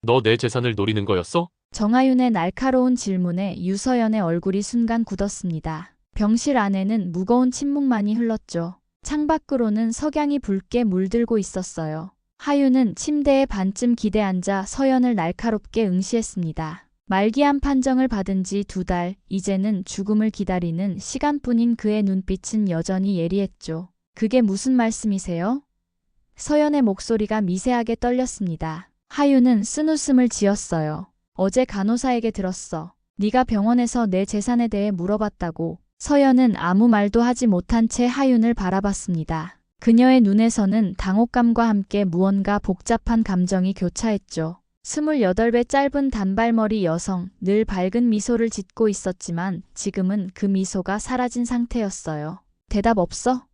너 내 재산을 노리는 거였어? 정하윤의 날카로운 질문에 유서연의 얼굴이 순간 굳었습니다. 병실 안에는 무거운 침묵만이 흘렀죠. 창밖으로는 석양이 붉게 물들고 있었어요. 하윤은 침대에 반쯤 기대 앉아 서연을 날카롭게 응시했습니다. 말기암 판정을 받은 지 2달, 이제는 죽음을 기다리는 시간뿐인 그의 눈빛은 여전히 예리했죠. 그게 무슨 말씀이세요? 서연의 목소리가 미세하게 떨렸습니다. 하윤은 쓴웃음을 지었어요. 어제 간호사에게 들었어. 네가 병원에서 내 재산에 대해 물어봤다고. 서연은 아무 말도 하지 못한 채 하윤을 바라봤습니다. 그녀의 눈에서는 당혹감과 함께 무언가 복잡한 감정이 교차했죠. 28배 짧은 단발머리 여성, 늘 밝은 미소를 짓고 있었지만 지금은 그 미소가 사라진 상태였어요. 대답 없어?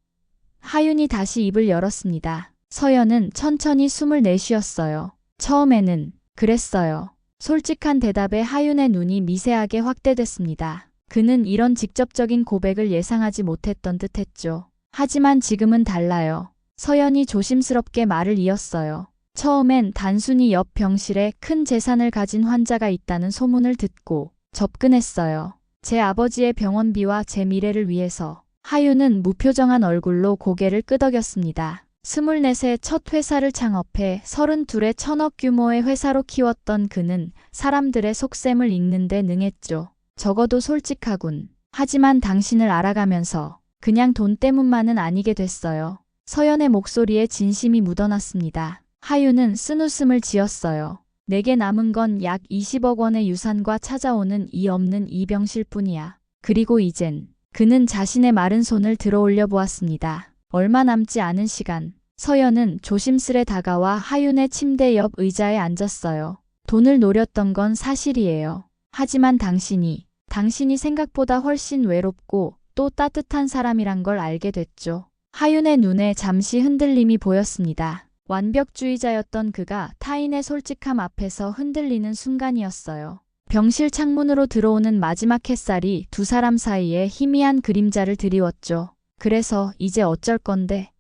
하윤이 다시 입을 열었습니다. 서연은 천천히 숨을 내쉬었어요. 처음에는 그랬어요. 솔직한 대답에 하윤의 눈이 미세하게 확대됐습니다. 그는 이런 직접적인 고백을 예상하지 못했던 듯했죠. 하지만 지금은 달라요. 서연이 조심스럽게 말을 이었어요. 처음엔 단순히 옆 병실에 큰 재산을 가진 환자가 있다는 소문을 듣고 접근했어요. 제 아버지의 병원비와 제 미래를 위해서. 하윤은 무표정한 얼굴로 고개를 끄덕였습니다. 24세 첫 회사를 창업해 32의 1,000억 규모의 회사로 키웠던 그는 사람들의 속셈을 읽는 데 능했죠. 적어도 솔직하군. 하지만 당신을 알아가면서 그냥 돈 때문만은 아니게 됐어요. 서연의 목소리에 진심이 묻어났습니다. 하윤은 쓴웃음을 지었어요. 내게 남은 건 약 20억 원의 유산과 찾아오는 이 없는 이병실 뿐이야. 그리고 이젠 그는 자신의 마른 손을 들어 올려 보았습니다. 얼마 남지 않은 시간, 서연은 조심스레 다가와 하윤의 침대 옆 의자에 앉았어요. 돈을 노렸던 건 사실이에요. 하지만 당신이 생각보다 훨씬 외롭고 또 따뜻한 사람이란 걸 알게 됐죠. 하윤의 눈에 잠시 흔들림이 보였습니다. 완벽주의자였던 그가 타인의 솔직함 앞에서 흔들리는 순간이었어요. 병실 창문으로 들어오는 마지막 햇살이 두 사람 사이에 희미한 그림자를 드리웠죠. 그래서 이제 어쩔 건데?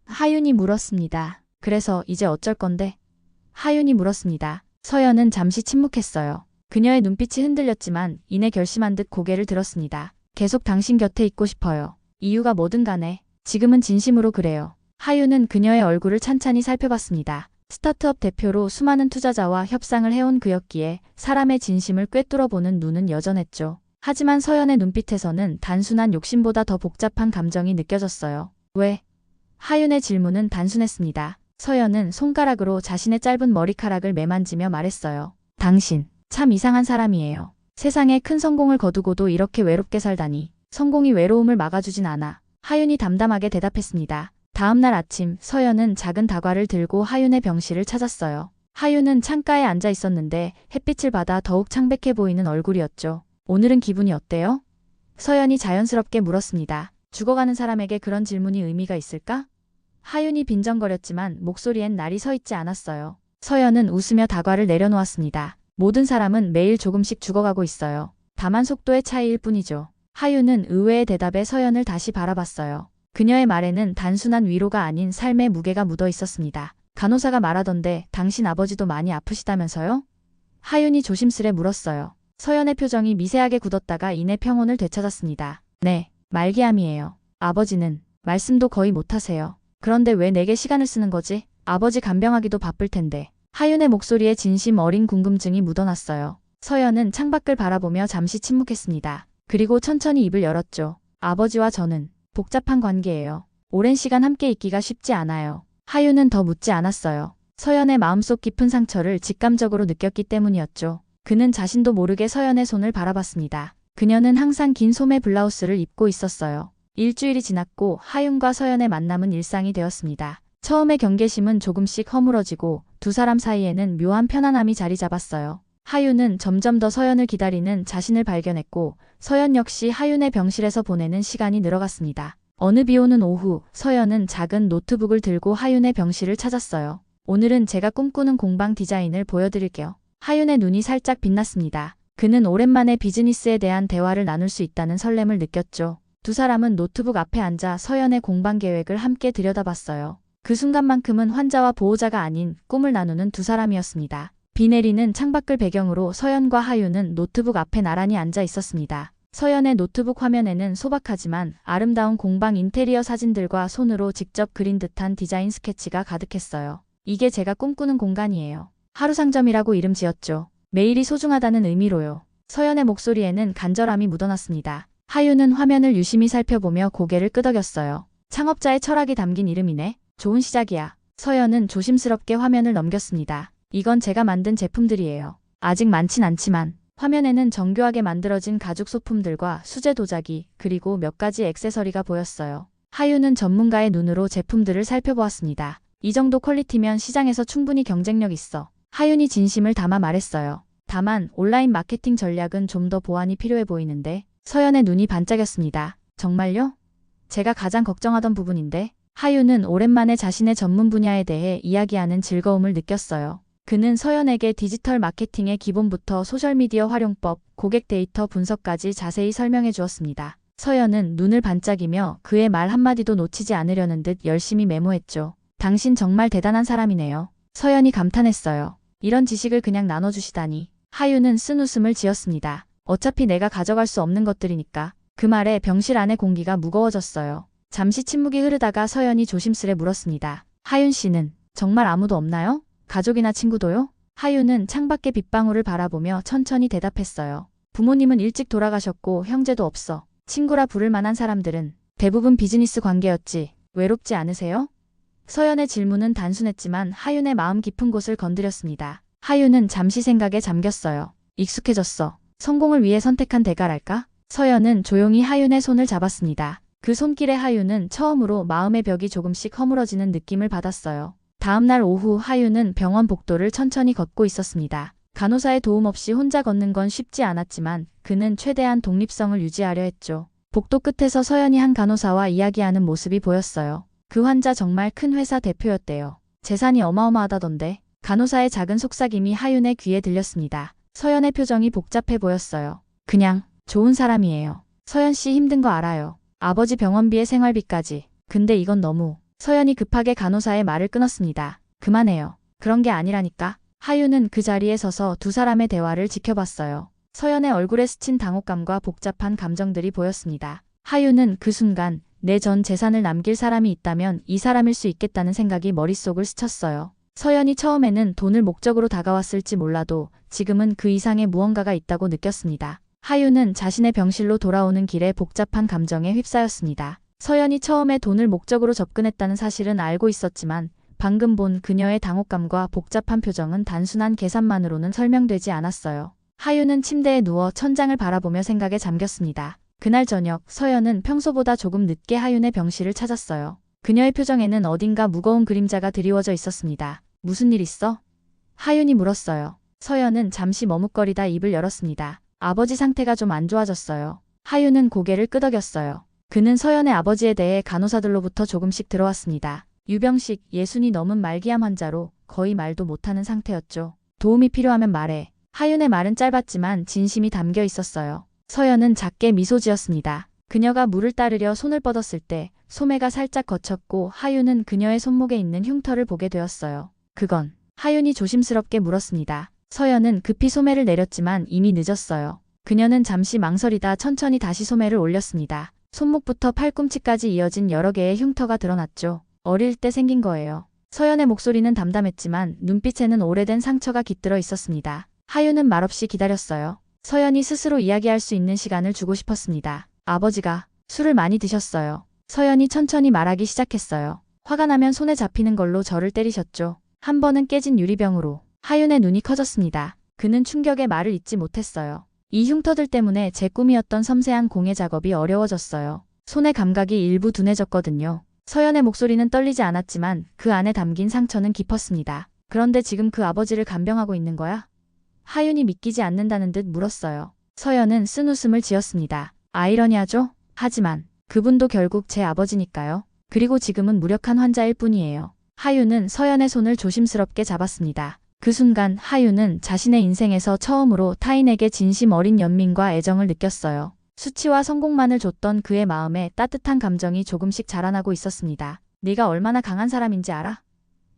하윤이 물었습니다. 그래서 이제 어쩔 건데? 하윤이 물었습니다. 서연은 잠시 침묵했어요. 그녀의 눈빛이 흔들렸지만 이내 결심한 듯 고개를 들었습니다. 계속 당신 곁에 있고 싶어요. 이유가 뭐든 간에 지금은 진심으로 그래요. 하윤은 그녀의 얼굴을 찬찬히 살펴봤습니다. 스타트업 대표로 수많은 투자자와 협상을 해온 그였기에 사람의 진심을 꿰뚫어보는 눈은 여전했죠. 하지만 서연의 눈빛에서는 단순한 욕심보다 더 복잡한 감정이 느껴졌어요. 왜? 하윤의 질문은 단순했습니다. 서연은 손가락으로 자신의 짧은 머리카락을 매만지며 말했어요. 당신, 참 이상한 사람이에요. 세상에 큰 성공을 거두고도 이렇게 외롭게 살다니. 성공이 외로움을 막아주진 않아. 하윤이 담담하게 대답했습니다. 다음 날 아침, 서연은 작은 다과를 들고 하윤의 병실을 찾았어요. 하윤은 창가에 앉아 있었는데 햇빛을 받아 더욱 창백해 보이는 얼굴이었죠. 오늘은 기분이 어때요? 서연이 자연스럽게 물었습니다. 죽어가는 사람에게 그런 질문이 의미가 있을까? 하윤이 빈정거렸지만 목소리엔 날이 서 있지 않았어요. 서연은 웃으며 다과를 내려놓았습니다. 모든 사람은 매일 조금씩 죽어가고 있어요. 다만 속도의 차이일 뿐이죠. 하윤은 의외의 대답에 서연을 다시 바라봤어요. 그녀의 말에는 단순한 위로가 아닌 삶의 무게가 묻어 있었습니다. 간호사가 말하던데 당신 아버지도 많이 아프시다면서요? 하윤이 조심스레 물었어요. 서연의 표정이 미세하게 굳었다가 이내 평온을 되찾았습니다. 네, 말기암이에요. 아버지는 말씀도 거의 못하세요. 그런데 왜 내게 시간을 쓰는 거지? 아버지 간병하기도 바쁠 텐데. 하윤의 목소리에 진심 어린 궁금증이 묻어났어요. 서연은 창밖을 바라보며 잠시 침묵했습니다. 그리고 천천히 입을 열었죠. 아버지와 저는 복잡한 관계예요. 오랜 시간 함께 있기가 쉽지 않아요. 하윤은 더 묻지 않았어요. 서연의 마음속 깊은 상처를 직감적으로 느꼈기 때문이었죠. 그는 자신도 모르게 서연의 손을 바라봤습니다. 그녀는 항상 긴 소매 블라우스를 입고 있었어요. 일주일이 지났고 하윤과 서연의 만남은 일상이 되었습니다. 처음에 경계심은 조금씩 허물어지고 두 사람 사이에는 묘한 편안함이 자리 잡았어요. 하윤은 점점 더 서연을 기다리는 자신을 발견했고 서연 역시 하윤의 병실에서 보내는 시간이 늘어갔습니다. 어느 비 오는 오후, 서연은 작은 노트북을 들고 하윤의 병실을 찾았어요. 오늘은 제가 꿈꾸는 공방 디자인을 보여드릴게요. 하윤의 눈이 살짝 빛났습니다. 그는 오랜만에 비즈니스에 대한 대화를 나눌 수 있다는 설렘을 느꼈죠. 두 사람은 노트북 앞에 앉아 서연의 공방 계획을 함께 들여다봤어요. 그 순간만큼은 환자와 보호자가 아닌 꿈을 나누는 두 사람이었습니다. 비 내리는 창밖을 배경으로 서연과 하윤은 노트북 앞에 나란히 앉아 있었습니다. 서연의 노트북 화면에는 소박하지만 아름다운 공방 인테리어 사진들과 손으로 직접 그린 듯한 디자인 스케치가 가득했어요. 이게 제가 꿈꾸는 공간이에요. 하루상점이라고 이름 지었죠. 매일이 소중하다는 의미로요. 서연의 목소리에는 간절함이 묻어났습니다. 하윤은 화면을 유심히 살펴보며 고개를 끄덕였어요. 창업자의 철학이 담긴 이름이네. 좋은 시작이야. 서연은 조심스럽게 화면을 넘겼습니다. 이건 제가 만든 제품들이에요. 아직 많진 않지만 화면에는 정교하게 만들어진 가죽 소품들과 수제 도자기 그리고 몇 가지 액세서리가 보였어요. 하윤은 전문가의 눈으로 제품들을 살펴보았습니다. 이 정도 퀄리티면 시장에서 충분히 경쟁력 있어. 하윤이 진심을 담아 말했어요. 다만 온라인 마케팅 전략은 좀 더 보완이 필요해 보이는데 서연의 눈이 반짝였습니다. 정말요? 제가 가장 걱정하던 부분인데 하윤은 오랜만에 자신의 전문 분야에 대해 이야기하는 즐거움을 느꼈어요. 그는 서연에게 디지털 마케팅의 기본부터 소셜미디어 활용법, 고객 데이터 분석까지 자세히 설명해 주었습니다. 서연은 눈을 반짝이며 그의 말 한마디도 놓치지 않으려는 듯 열심히 메모했죠. 당신 정말 대단한 사람이네요. 서연이 감탄했어요. 이런 지식을 그냥 나눠주시다니. 하윤은 쓴웃음을 지었습니다. 어차피 내가 가져갈 수 없는 것들이니까. 그 말에 병실 안의 공기가 무거워졌어요. 잠시 침묵이 흐르다가 서연이 조심스레 물었습니다. 하윤 씨는 정말 아무도 없나요? 가족이나 친구도요? 하윤은 창밖의 빗방울을 바라보며 천천히 대답했어요. 부모님은 일찍 돌아가셨고 형제도 없어. 친구라 부를 만한 사람들은 대부분 비즈니스 관계였지. 외롭지 않으세요? 서연의 질문은 단순했지만 하윤의 마음 깊은 곳을 건드렸습니다. 하윤은 잠시 생각에 잠겼어요. 익숙해졌어. 성공을 위해 선택한 대가랄까? 서연은 조용히 하윤의 손을 잡았습니다. 그 손길에 하윤은 처음으로 마음의 벽이 조금씩 허물어지는 느낌을 받았어요. 다음날 오후 하윤은 병원 복도를 천천히 걷고 있었습니다. 간호사의 도움 없이 혼자 걷는 건 쉽지 않았지만 그는 최대한 독립성을 유지하려 했죠. 복도 끝에서 서연이 한 간호사와 이야기하는 모습이 보였어요. 그 환자 정말 큰 회사 대표였대요. 재산이 어마어마하다던데. 간호사의 작은 속삭임이 하윤의 귀에 들렸습니다. 서연의 표정이 복잡해 보였어요. 그냥 좋은 사람이에요. 서연 씨 힘든 거 알아요. 아버지 병원비에 생활비까지. 근데 이건 너무. 서연이 급하게 간호사의 말을 끊었습니다. 그만해요. 그런 게 아니라니까. 하윤은 그 자리에 서서 두 사람의 대화를 지켜봤어요. 서연의 얼굴에 스친 당혹감과 복잡한 감정들이 보였습니다. 하윤은 그 순간 내 전 재산을 남길 사람이 있다면 이 사람일 수 있겠다는 생각이 머릿속을 스쳤어요. 서연이 처음에는 돈을 목적으로 다가왔을지 몰라도 지금은 그 이상의 무언가가 있다고 느꼈습니다. 하윤은 자신의 병실로 돌아오는 길에 복잡한 감정에 휩싸였습니다. 서연이 처음에 돈을 목적으로 접근했다는 사실은 알고 있었지만 방금 본 그녀의 당혹감과 복잡한 표정은 단순한 계산만으로는 설명되지 않았어요. 하윤은 침대에 누워 천장을 바라보며 생각에 잠겼습니다. 그날 저녁 서연은 평소보다 조금 늦게 하윤의 병실을 찾았어요. 그녀의 표정에는 어딘가 무거운 그림자가 드리워져 있었습니다. 무슨 일 있어? 하윤이 물었어요. 서연은 잠시 머뭇거리다 입을 열었습니다. 아버지 상태가 좀 안 좋아졌어요. 하윤은 고개를 끄덕였어요. 그는 서연의 아버지에 대해 간호사들로부터 조금씩 들어왔습니다. 유병식, 예순이 넘은 말기암 환자로 거의 말도 못하는 상태였죠. 도움이 필요하면 말해. 하윤의 말은 짧았지만 진심이 담겨 있었어요. 서연은 작게 미소 지었습니다. 그녀가 물을 따르려 손을 뻗었을 때 소매가 살짝 거쳤고 하윤은 그녀의 손목에 있는 흉터를 보게 되었어요. 그건? 하윤이 조심스럽게 물었습니다. 서연은 급히 소매를 내렸지만 이미 늦었어요. 그녀는 잠시 망설이다 천천히 다시 소매를 올렸습니다. 손목부터 팔꿈치까지 이어진 여러 개의 흉터가 드러났죠. 어릴 때 생긴 거예요. 서연의 목소리는 담담했지만 눈빛에는 오래된 상처가 깃들어 있었습니다. 하윤은 말없이 기다렸어요. 서연이 스스로 이야기할 수 있는 시간을 주고 싶었습니다. 아버지가 술을 많이 드셨어요. 서연이 천천히 말하기 시작했어요. 화가 나면 손에 잡히는 걸로 저를 때리셨죠. 한 번은 깨진 유리병으로. 하윤의 눈이 커졌습니다. 그는 충격에 말을 잇지 못했어요. 이 흉터들 때문에 제 꿈이었던 섬세한 공예 작업이 어려워졌어요. 손의 감각이 일부 둔해졌거든요. 서연의 목소리는 떨리지 않았지만 그 안에 담긴 상처는 깊었습니다. 그런데 지금 그 아버지를 간병하고 있는 거야? 하윤이 믿기지 않는다는 듯 물었어요. 서연은 쓴웃음을 지었습니다. 아이러니하죠? 하지만 그분도 결국 제 아버지니까요. 그리고 지금은 무력한 환자일 뿐이에요. 하윤은 서연의 손을 조심스럽게 잡았습니다. 그 순간 하윤은 자신의 인생에서 처음으로 타인에게 진심 어린 연민과 애정을 느꼈어요. 수치와 성공만을 줬던 그의 마음에 따뜻한 감정이 조금씩 자라나고 있었습니다. 네가 얼마나 강한 사람인지 알아?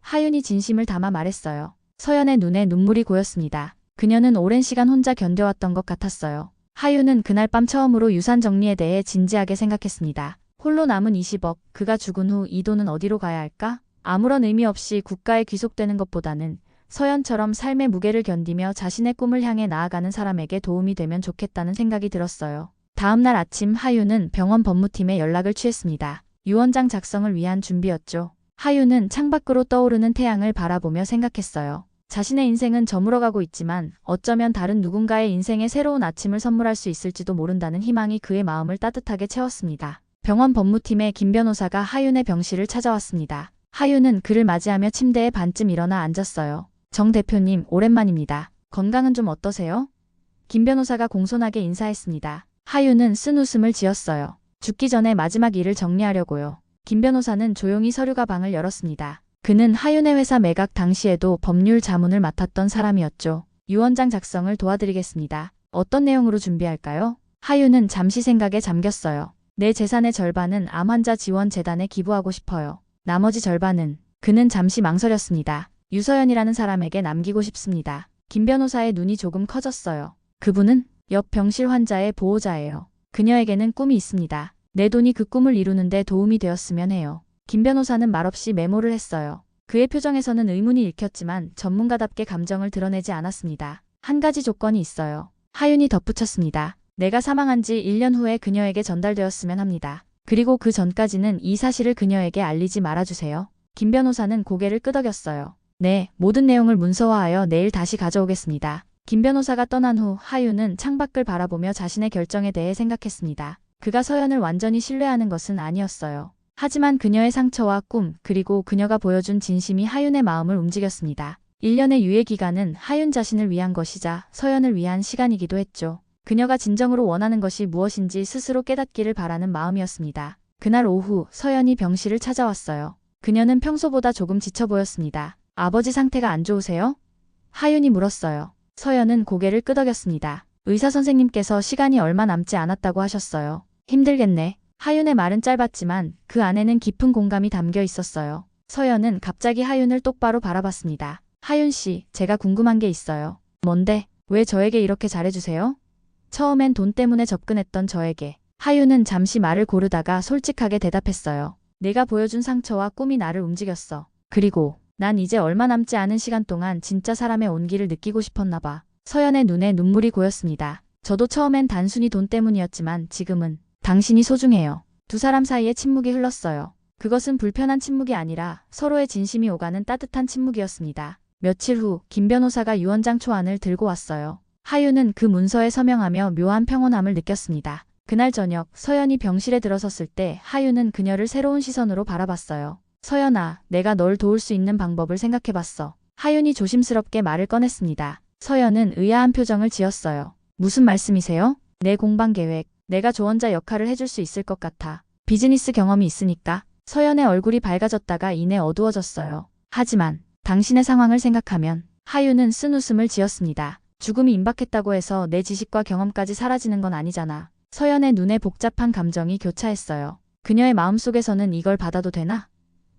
하윤이 진심을 담아 말했어요. 서연의 눈에 눈물이 고였습니다. 그녀는 오랜 시간 혼자 견뎌왔던 것 같았어요. 하윤은 그날 밤 처음으로 유산 정리에 대해 진지하게 생각했습니다. 홀로 남은 20억, 그가 죽은 후 이 돈은 어디로 가야 할까? 아무런 의미 없이 국가에 귀속되는 것보다는 서연처럼 삶의 무게를 견디며 자신의 꿈을 향해 나아가는 사람에게 도움이 되면 좋겠다는 생각이 들었어요. 다음 날 아침 하윤은 병원 법무팀에 연락을 취했습니다. 유언장 작성을 위한 준비였죠. 하윤은 창밖으로 떠오르는 태양을 바라보며 생각했어요. 자신의 인생은 저물어가고 있지만 어쩌면 다른 누군가의 인생에 새로운 아침을 선물할 수 있을지도 모른다는 희망이 그의 마음을 따뜻하게 채웠습니다. 병원 법무팀의 김 변호사가 하윤의 병실을 찾아왔습니다. 하윤은 그를 맞이하며 침대에 반쯤 일어나 앉았어요. 정 대표님, 오랜만입니다. 건강은 좀 어떠세요? 김 변호사가 공손하게 인사했습니다. 하윤은 쓴 웃음을 지었어요. 죽기 전에 마지막 일을 정리하려고요. 김 변호사는 조용히 서류 가방을 열었습니다. 그는 하윤의 회사 매각 당시에도 법률 자문을 맡았던 사람이었죠. 유언장 작성을 도와드리겠습니다. 어떤 내용으로 준비할까요? 하윤은 잠시 생각에 잠겼어요. 내 재산의 절반은 암 환자 지원 재단에 기부하고 싶어요. 나머지 절반은 그는 잠시 망설였습니다. 유서연이라는 사람에게 남기고 싶습니다. 김 변호사의 눈이 조금 커졌어요. 그분은 옆 병실 환자의 보호자예요. 그녀에게는 꿈이 있습니다. 내 돈이 그 꿈을 이루는데 도움이 되었으면 해요. 김 변호사는 말없이 메모를 했어요. 그의 표정에서는 의문이 읽혔지만 전문가답게 감정을 드러내지 않았습니다. 한 가지 조건이 있어요. 하윤이 덧붙였습니다. 내가 사망한 지 1년 후에 그녀에게 전달되었으면 합니다. 그리고 그 전까지는 이 사실을 그녀에게 알리지 말아주세요. 김 변호사는 고개를 끄덕였어요. 네, 모든 내용을 문서화하여 내일 다시 가져오겠습니다. 김 변호사가 떠난 후 하윤은 창밖을 바라보며 자신의 결정에 대해 생각했습니다. 그가 서연을 완전히 신뢰하는 것은 아니었어요. 하지만 그녀의 상처와 꿈, 그리고 그녀가 보여준 진심이 하윤의 마음을 움직였습니다. 1년의 유예 기간은 하윤 자신을 위한 것이자 서연을 위한 시간이기도 했죠. 그녀가 진정으로 원하는 것이 무엇인지 스스로 깨닫기를 바라는 마음이었습니다. 그날 오후 서연이 병실을 찾아왔어요. 그녀는 평소보다 조금 지쳐 보였습니다. 아버지 상태가 안 좋으세요? 하윤이 물었어요. 서연은 고개를 끄덕였습니다. 의사 선생님께서 시간이 얼마 남지 않았다고 하셨어요. 힘들겠네. 하윤의 말은 짧았지만 그 안에는 깊은 공감이 담겨 있었어요. 서연은 갑자기 하윤을 똑바로 바라봤습니다. 하윤 씨, 제가 궁금한 게 있어요. 뭔데? 왜 저에게 이렇게 잘해주세요? 처음엔 돈 때문에 접근했던 저에게. 하윤은 잠시 말을 고르다가 솔직하게 대답했어요. 내가 보여준 상처와 꿈이 나를 움직였어. 그리고 난 이제 얼마 남지 않은 시간 동안 진짜 사람의 온기를 느끼고 싶었나 봐. 서연의 눈에 눈물이 고였습니다. 저도 처음엔 단순히 돈 때문이었지만 지금은 당신이 소중해요. 두 사람 사이에 침묵이 흘렀어요. 그것은 불편한 침묵이 아니라 서로의 진심이 오가는 따뜻한 침묵이었습니다. 며칠 후 김 변호사가 유언장 초안을 들고 왔어요. 하윤은 그 문서에 서명하며 묘한 평온함을 느꼈습니다. 그날 저녁 서연이 병실에 들어섰을 때 하윤은 그녀를 새로운 시선으로 바라봤어요. 서연아, 내가 널 도울 수 있는 방법을 생각해봤어. 하윤이 조심스럽게 말을 꺼냈습니다. 서연은 의아한 표정을 지었어요. 무슨 말씀이세요? 내 공방 계획, 내가 조언자 역할을 해줄 수 있을 것 같아. 비즈니스 경험이 있으니까. 서연의 얼굴이 밝아졌다가 이내 어두워졌어요. 하지만 당신의 상황을 생각하면. 하윤은 쓴 웃음을 지었습니다. 죽음이 임박했다고 해서 내 지식과 경험까지 사라지는 건 아니잖아. 서연의 눈에 복잡한 감정이 교차했어요. 그녀의 마음속에서는 이걸 받아도 되나?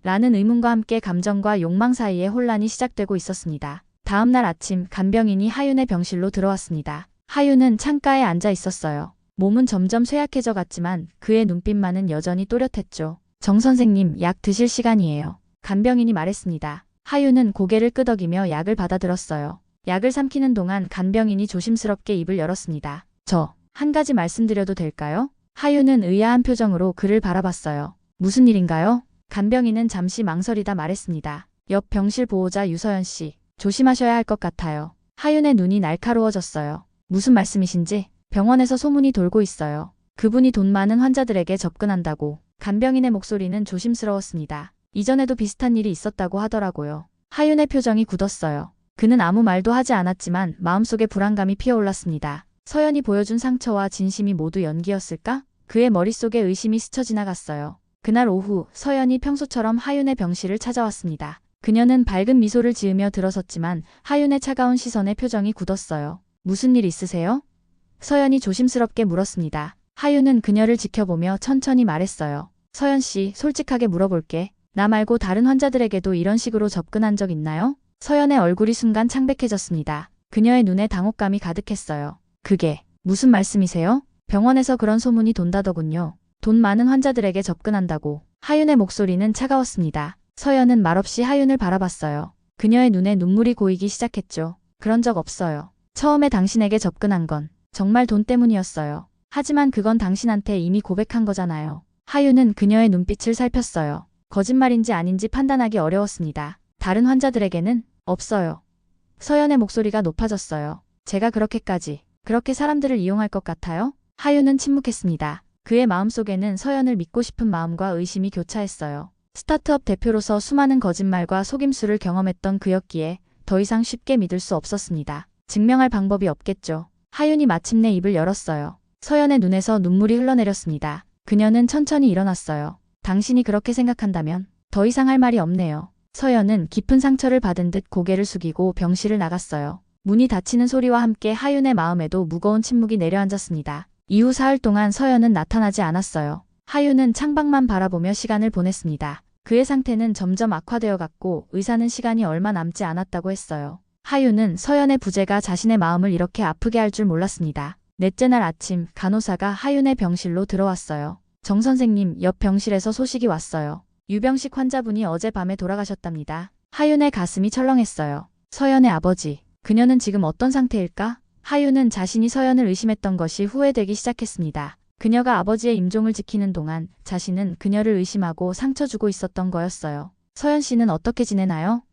라는 의문과 함께 감정과 욕망 사이에 혼란이 시작되고 있었습니다. 다음 날 아침 간병인이 하윤의 병실로 들어왔습니다. 하윤은 창가에 앉아 있었어요. 몸은 점점 쇠약해져 갔지만 그의 눈빛만은 여전히 또렷했죠. 정 선생님, 약 드실 시간이에요. 간병인이 말했습니다. 하윤은 고개를 끄덕이며 약을 받아들었어요. 약을 삼키는 동안 간병인이 조심스럽게 입을 열었습니다. 저, 한 가지 말씀드려도 될까요? 하윤은 의아한 표정으로 그를 바라봤어요. 무슨 일인가요? 간병인은 잠시 망설이다 말했습니다. 옆 병실 보호자 유서연 씨, 조심하셔야 할 것 같아요. 하윤의 눈이 날카로워졌어요. 무슨 말씀이신지? 병원에서 소문이 돌고 있어요. 그분이 돈 많은 환자들에게 접근한다고. 간병인의 목소리는 조심스러웠습니다. 이전에도 비슷한 일이 있었다고 하더라고요. 하윤의 표정이 굳었어요. 그는 아무 말도 하지 않았지만 마음속에 불안감이 피어올랐습니다. 서연이 보여준 상처와 진심이 모두 연기였을까? 그의 머릿속에 의심이 스쳐 지나갔어요. 그날 오후 서연이 평소처럼 하윤의 병실을 찾아왔습니다. 그녀는 밝은 미소를 지으며 들어섰지만 하윤의 차가운 시선에 표정이 굳었어요. 무슨 일 있으세요? 서연이 조심스럽게 물었습니다. 하윤은 그녀를 지켜보며 천천히 말했어요. 서연 씨, 솔직하게 물어볼게. 나 말고 다른 환자들에게도 이런 식으로 접근한 적 있나요? 서연의 얼굴이 순간 창백해졌습니다. 그녀의 눈에 당혹감이 가득했어요. 그게 무슨 말씀이세요? 병원에서 그런 소문이 돈다더군요. 돈 많은 환자들에게 접근한다고. 하윤의 목소리는 차가웠습니다. 서연은 말없이 하윤을 바라봤어요. 그녀의 눈에 눈물이 고이기 시작했죠. 그런 적 없어요. 처음에 당신에게 접근한 건 정말 돈 때문이었어요. 하지만 그건 당신한테 이미 고백한 거잖아요. 하윤은 그녀의 눈빛을 살폈어요. 거짓말인지 아닌지 판단하기 어려웠습니다. 다른 환자들에게는 없어요. 서연의 목소리가 높아졌어요. 제가 그렇게 사람들을 이용할 것 같아요? 하윤은 침묵했습니다. 그의 마음속에는 서연을 믿고 싶은 마음과 의심이 교차했어요. 스타트업 대표로서 수많은 거짓말과 속임수를 경험했던 그였기에 더 이상 쉽게 믿을 수 없었습니다. 증명할 방법이 없겠죠. 하윤이 마침내 입을 열었어요. 서연의 눈에서 눈물이 흘러내렸습니다. 그녀는 천천히 일어났어요. 당신이 그렇게 생각한다면 더 이상 할 말이 없네요. 서연은 깊은 상처를 받은 듯 고개를 숙이고 병실을 나갔어요. 문이 닫히는 소리와 함께 하윤의 마음에도 무거운 침묵이 내려앉았습니다. 이후 사흘 동안 서연은 나타나지 않았어요. 하윤은 창밖만 바라보며 시간을 보냈습니다. 그의 상태는 점점 악화되어 갔고 의사는 시간이 얼마 남지 않았다고 했어요. 하윤은 서연의 부재가 자신의 마음을 이렇게 아프게 할 줄 몰랐습니다. 넷째 날 아침 간호사가 하윤의 병실로 들어왔어요. 정 선생님, 옆 병실에서 소식이 왔어요. 유병식 환자분이 어젯밤에 돌아가셨답니다. 하윤의 가슴이 철렁했어요. 서연의 아버지, 그녀는 지금 어떤 상태일까? 하윤은 자신이 서연을 의심했던 것이 후회되기 시작했습니다. 그녀가 아버지의 임종을 지키는 동안 자신은 그녀를 의심하고 상처 주고 있었던 거였어요. 서연 씨는 어떻게 지내나요?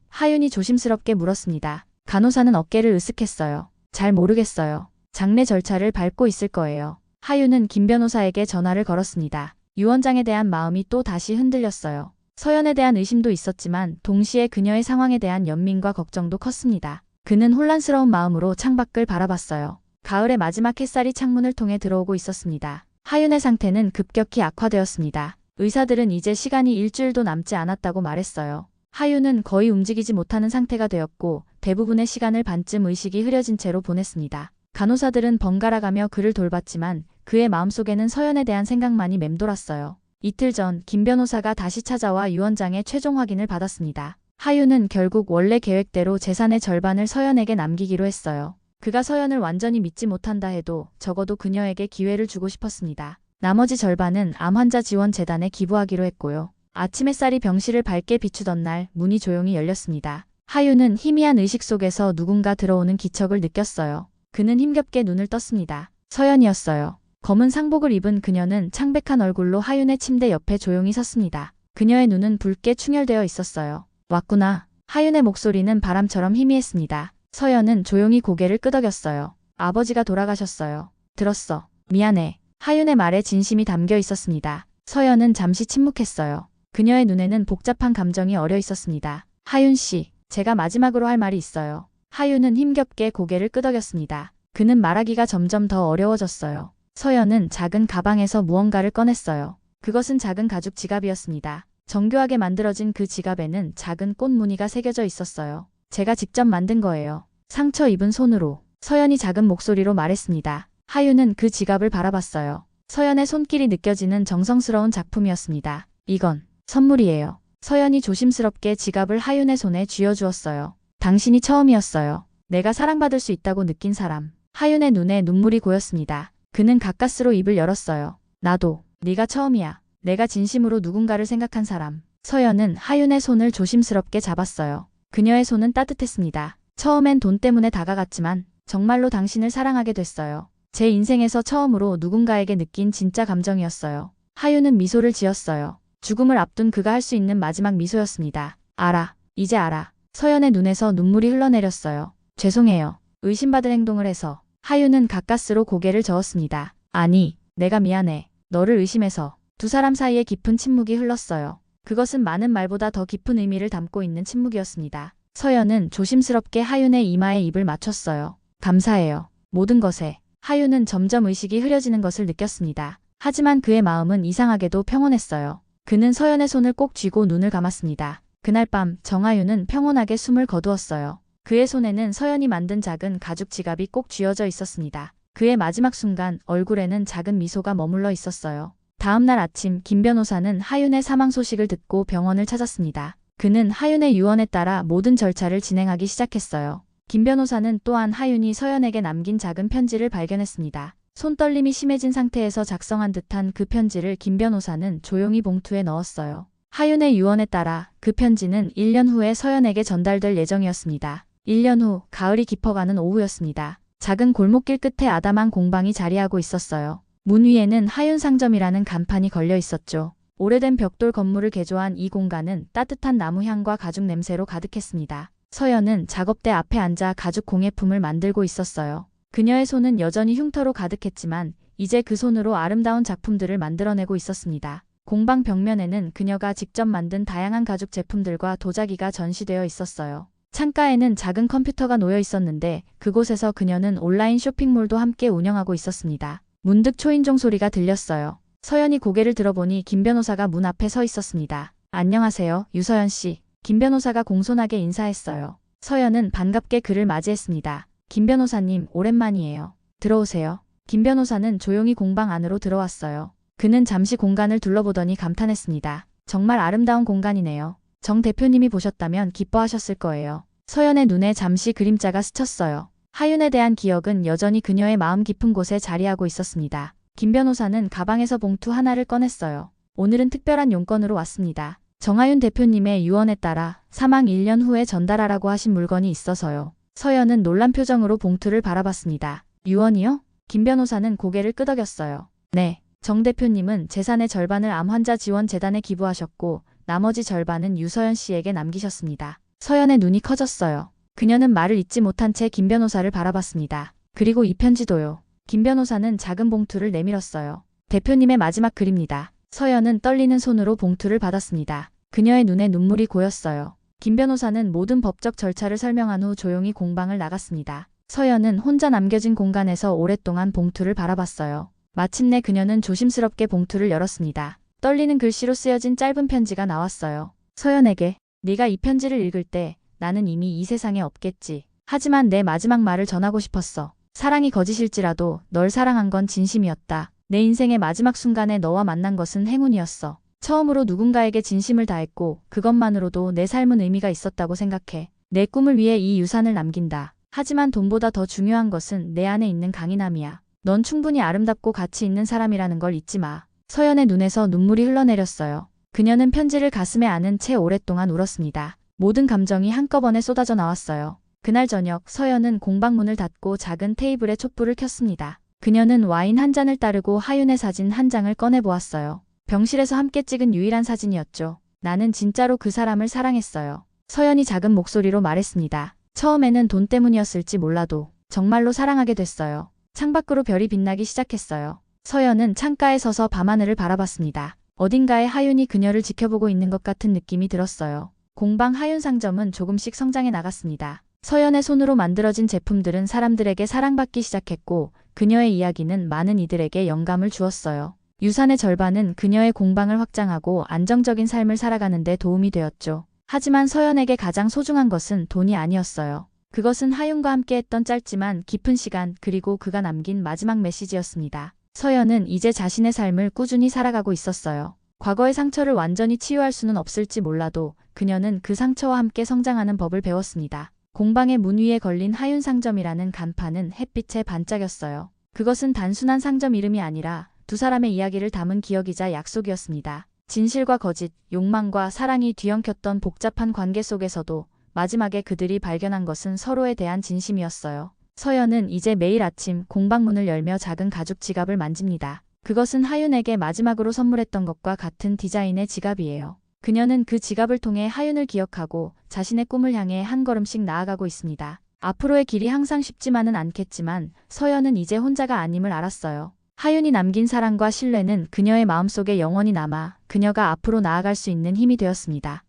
하윤이 조심스럽게 물었습니다. 간호사는 어깨를 으쓱했어요. 잘 모르겠어요. 장례 절차를 밟고 있을 거예요. 하윤은 김 변호사에게 전화를 걸었습니다. 유 원장에 대한 마음이 또 다시 흔들렸어요. 서연에 대한 의심도 있었지만 동시에 그녀의 상황에 대한 연민과 걱정도 컸습니다. 그는 혼란스러운 마음으로 창밖을 바라봤어요. 가을의 마지막 햇살이 창문을 통해 들어오고 있었습니다. 하윤의 상태는 급격히 악화되었습니다. 의사들은 이제 시간이 일주일도 남지 않았다고 말했어요. 하윤은 거의 움직이지 못하는 상태가 되었고 대부분의 시간을 반쯤 의식이 흐려진 채로 보냈습니다. 간호사들은 번갈아가며 그를 돌봤지만 그의 마음속에는 서연에 대한 생각만이 맴돌았어요. 이틀 전 김 변호사가 다시 찾아와 유 원장의 최종 확인을 받았습니다. 하윤은 결국 원래 계획대로 재산의 절반을 서연에게 남기기로 했어요. 그가 서연을 완전히 믿지 못한다 해도 적어도 그녀에게 기회를 주고 싶었습니다. 나머지 절반은 암환자지원재단에 기부하기로 했고요. 아침 햇살이 병실을 밝게 비추던 날 문이 조용히 열렸습니다. 하윤은 희미한 의식 속에서 누군가 들어오는 기척을 느꼈어요. 그는 힘겹게 눈을 떴습니다. 서연이었어요. 검은 상복을 입은 그녀는 창백한 얼굴로 하윤의 침대 옆에 조용히 섰습니다. 그녀의 눈은 붉게 충혈되어 있었어요. 왔구나. 하윤의 목소리는 바람처럼 희미했습니다. 서연은 조용히 고개를 끄덕였어요. 아버지가 돌아가셨어요. 들었어. 미안해. 하윤의 말에 진심이 담겨 있었습니다. 서연은 잠시 침묵했어요. 그녀의 눈에는 복잡한 감정이 어려 있었습니다. 하윤 씨, 제가 마지막으로 할 말이 있어요. 하윤은 힘겹게 고개를 끄덕였습니다. 그는 말하기가 점점 더 어려워졌어요. 서연은 작은 가방에서 무언가를 꺼냈어요. 그것은 작은 가죽 지갑이었습니다. 정교하게 만들어진 그 지갑에는 작은 꽃 무늬가 새겨져 있었어요. 제가 직접 만든 거예요. 상처 입은 손으로. 서연이 작은 목소리로 말했습니다. 하윤은 그 지갑을 바라봤어요. 서연의 손길이 느껴지는 정성스러운 작품이었습니다. 이건 선물이에요. 서연이 조심스럽게 지갑을 하윤의 손에 쥐어주었어요. 당신이 처음이었어요. 내가 사랑받을 수 있다고 느낀 사람. 하윤의 눈에 눈물이 고였습니다. 그는 가까스로 입을 열었어요. 나도. 네가 처음이야. 내가 진심으로 누군가를 생각한 사람. 서연은 하윤의 손을 조심스럽게 잡았어요. 그녀의 손은 따뜻했습니다. 처음엔 돈 때문에 다가갔지만 정말로 당신을 사랑하게 됐어요. 제 인생에서 처음으로 누군가에게 느낀 진짜 감정이었어요. 하윤은 미소를 지었어요. 죽음을 앞둔 그가 할 수 있는 마지막 미소였습니다. 알아. 이제 알아. 서연의 눈에서 눈물이 흘러내렸어요. 죄송해요. 의심받을 행동을 해서. 하윤은 가까스로 고개를 저었습니다. 아니, 내가 미안해. 너를 의심해서. 두 사람 사이에 깊은 침묵이 흘렀어요. 그것은 많은 말보다 더 깊은 의미를 담고 있는 침묵이었습니다. 서연은 조심스럽게 하윤의 이마에 입을 맞췄어요. 감사해요. 모든 것에. 하윤은 점점 의식이 흐려지는 것을 느꼈습니다. 하지만 그의 마음은 이상하게도 평온했어요. 그는 서연의 손을 꼭 쥐고 눈을 감았습니다. 그날 밤 정하윤은 평온하게 숨을 거두었어요. 그의 손에는 서연이 만든 작은 가죽 지갑이 꼭 쥐어져 있었습니다. 그의 마지막 순간 얼굴에는 작은 미소가 머물러 있었어요. 다음 날 아침 김 변호사는 하윤의 사망 소식을 듣고 병원을 찾았습니다. 그는 하윤의 유언에 따라 모든 절차를 진행하기 시작했어요. 김 변호사는 또한 하윤이 서연에게 남긴 작은 편지를 발견했습니다. 손떨림이 심해진 상태에서 작성한 듯한 그 편지를 김 변호사는 조용히 봉투에 넣었어요. 하윤의 유언에 따라 그 편지는 1년 후에 서연에게 전달될 예정이었습니다. 1년 후 가을이 깊어가는 오후였습니다. 작은 골목길 끝에 아담한 공방이 자리하고 있었어요. 문 위에는 하윤 상점이라는 간판이 걸려 있었죠. 오래된 벽돌 건물을 개조한 이 공간은 따뜻한 나무 향과 가죽 냄새로 가득했습니다. 서연은 작업대 앞에 앉아 가죽 공예품을 만들고 있었어요. 그녀의 손은 여전히 흉터로 가득했지만 이제 그 손으로 아름다운 작품들을 만들어내고 있었습니다. 공방 벽면에는 그녀가 직접 만든 다양한 가죽 제품들과 도자기가 전시되어 있었어요. 창가에는 작은 컴퓨터가 놓여 있었는데 그곳에서 그녀는 온라인 쇼핑몰도 함께 운영하고 있었습니다. 문득 초인종 소리가 들렸어요. 서연이 고개를 들어보니 김 변호사가 문 앞에 서 있었습니다. 안녕하세요, 유서연 씨. 김 변호사가 공손하게 인사했어요. 서연은 반갑게 그를 맞이했습니다. 김 변호사님, 오랜만이에요. 들어오세요. 김 변호사는 조용히 공방 안으로 들어왔어요. 그는 잠시 공간을 둘러보더니 감탄했습니다. 정말 아름다운 공간이네요. 정 대표님이 보셨다면 기뻐하셨을 거예요. 서연의 눈에 잠시 그림자가 스쳤어요. 하윤에 대한 기억은 여전히 그녀의 마음 깊은 곳에 자리하고 있었습니다. 김 변호사는 가방에서 봉투 하나를 꺼냈어요. 오늘은 특별한 용건으로 왔습니다. 정하윤 대표님의 유언에 따라 사망 1년 후에 전달하라고 하신 물건이 있어서요. 서연은 놀란 표정으로 봉투를 바라봤습니다. 유언이요? 김 변호사는 고개를 끄덕였어요. 네. 정 대표님은 재산의 절반을 암 환자 지원 재단에 기부하셨고 나머지 절반은 유서연 씨에게 남기셨습니다. 서연의 눈이 커졌어요. 그녀는 말을 잇지 못한 채 김 변호사를 바라봤습니다. 그리고 이 편지도요. 김 변호사는 작은 봉투를 내밀었어요. 대표님의 마지막 글입니다. 서연은 떨리는 손으로 봉투를 받았습니다. 그녀의 눈에 눈물이 고였어요. 김 변호사는 모든 법적 절차를 설명한 후 조용히 공방을 나갔습니다. 서연은 혼자 남겨진 공간에서 오랫동안 봉투를 바라봤어요. 마침내 그녀는 조심스럽게 봉투를 열었습니다. 떨리는 글씨로 쓰여진 짧은 편지가 나왔어요. 서연에게, 네가 이 편지를 읽을 때 나는 이미 이 세상에 없겠지. 하지만 내 마지막 말을 전하고 싶었어. 사랑이 거짓일지라도 널 사랑한 건 진심이었다. 내 인생의 마지막 순간에 너와 만난 것은 행운이었어. 처음으로 누군가에게 진심을 다했고 그것만으로도 내 삶은 의미가 있었다고 생각해. 내 꿈을 위해 이 유산을 남긴다. 하지만 돈보다 더 중요한 것은 내 안에 있는 강인함이야. 넌 충분히 아름답고 가치 있는 사람이라는 걸 잊지 마. 서연의 눈에서 눈물이 흘러내렸어요. 그녀는 편지를 가슴에 안은 채 오랫동안 울었습니다. 모든 감정이 한꺼번에 쏟아져 나왔어요. 그날 저녁 서연은 공방문을 닫고 작은 테이블에 촛불을 켰습니다. 그녀는 와인 한 잔을 따르고 하윤의 사진 한 장을 꺼내보았어요. 병실에서 함께 찍은 유일한 사진이었죠. 나는 진짜로 그 사람을 사랑했어요. 서연이 작은 목소리로 말했습니다. 처음에는 돈 때문이었을지 몰라도 정말로 사랑하게 됐어요. 창밖으로 별이 빛나기 시작했어요. 서연은 창가에 서서 밤하늘을 바라봤습니다. 어딘가에 하윤이 그녀를 지켜보고 있는 것 같은 느낌이 들었어요. 공방 하윤 상점은 조금씩 성장해 나갔습니다. 서연의 손으로 만들어진 제품들은 사람들에게 사랑받기 시작했고 그녀의 이야기는 많은 이들에게 영감을 주었어요. 유산의 절반은 그녀의 공방을 확장하고 안정적인 삶을 살아가는 데 도움이 되었죠. 하지만 서연에게 가장 소중한 것은 돈이 아니었어요. 그것은 하윤과 함께했던 짧지만 깊은 시간 그리고 그가 남긴 마지막 메시지였습니다. 서연은 이제 자신의 삶을 꾸준히 살아가고 있었어요. 과거의 상처를 완전히 치유할 수는 없을지 몰라도 그녀는 그 상처와 함께 성장하는 법을 배웠습니다. 공방의 문 위에 걸린 하윤 상점이라는 간판은 햇빛에 반짝였어요. 그것은 단순한 상점 이름이 아니라 두 사람의 이야기를 담은 기억이자 약속이었습니다. 진실과 거짓, 욕망과 사랑이 뒤엉켰던 복잡한 관계 속에서도 마지막에 그들이 발견한 것은 서로에 대한 진심이었어요. 서연은 이제 매일 아침 공방문을 열며 작은 가죽 지갑을 만집니다. 그것은 하윤에게 마지막으로 선물했던 것과 같은 디자인의 지갑이에요. 그녀는 그 지갑을 통해 하윤을 기억하고 자신의 꿈을 향해 한 걸음씩 나아가고 있습니다. 앞으로의 길이 항상 쉽지만은 않겠지만 서연은 이제 혼자가 아님을 알았어요. 하윤이 남긴 사랑과 신뢰는 그녀의 마음속에 영원히 남아 그녀가 앞으로 나아갈 수 있는 힘이 되었습니다.